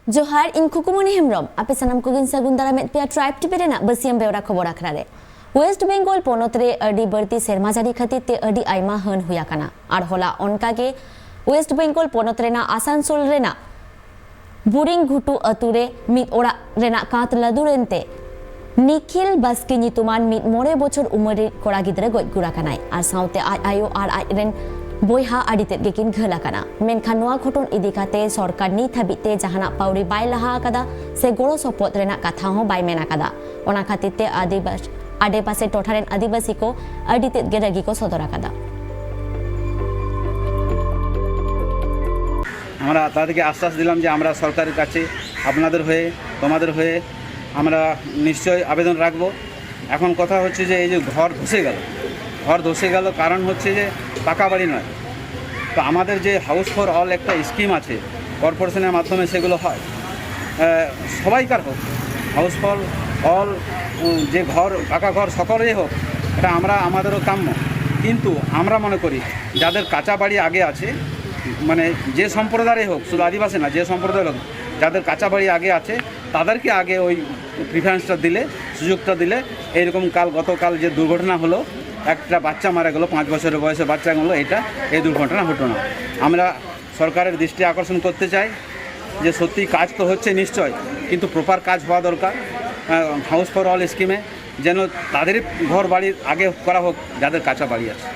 Johar in Kukumuni Hemrom, Apesanam Kugin Sagundara met Pia tribe Tiberena, Basiam Beura Koborakrare. West Bengal Ponotre Adi Berti Sermazari Khatite Adi Aima Hun Huyakana, Arhola Onkage, West Bengal Ponotrena Asansol Rena, Buring Gutu Ature, Mit Ora Rena Katla Durente, Nikhil Baskini Tuman Mit More Bochur Umari Koragidre Gurakanai, R সাউতে IO R Irene বইহা আডিতে গেকিন ঘলাকানা মেনখান নোয়া ঘটন ইদিকাতে সরকার নি থাবিতে জাহানা Pauri by Laha কাদা সে গড়ো সপত রেনা কথা হো by মেনা কাদা ওনা খাতিতে আদিবাসী টঠারেন আদিবাসী কো আডিতে গেরাগি কো সদরা কাদা আমরা তাদেরকে আশ্বাস দিলাম যে আমরা সরকারের কাছে আপনাদের হয়ে তোমাদের হয়ে আমরা নিশ্চয়ই আবেদন রাখব। এখন কথা হচ্ছে যে এই যে ঘর ধসে গেল কারণ হচ্ছে যে পাকা বাড়ি নয়। তো আমাদের যে হাউস ফর অল একটা স্কিম আছে কর্পোরেশনের মাধ্যমে সেগুলো হয় সবাইকার হোক হাউস ফর অল যে ঘর পাকা ঘর সকলেই হোক এটা আমাদেরও কাম্য। কিন্তু আমরা মনে করি যাদের কাঁচা বাড়ি আগে আছে মানে যে সম্প্রদায়েরই হোক শুধু আদিবাসী না যে সম্প্রদায়ের হোক যাদের কাঁচা বাড়ি আগে আছে তাদেরকে আগে ওই প্রিফারেন্সটা দিলে সুযোগটা দিলে এইরকম গতকাল যে দুর্ঘটনা হলো একটা বাচ্চা মারা গেল 5 বছরের বয়সে বাচ্চা গেলো এই দুর্ঘটনা হতো না। আমরা সরকারের দৃষ্টি আকর্ষণ করতে চাই যে সত্যি কাজ তো হচ্ছে নিশ্চয় কিন্তু প্রপার কাজ হওয়া দরকার হাউস ফর অল স্কিমে যেন তাদেরই ঘর বাড়ির আগে করা হোক যাদের কাঁচা বাড়ি আছে।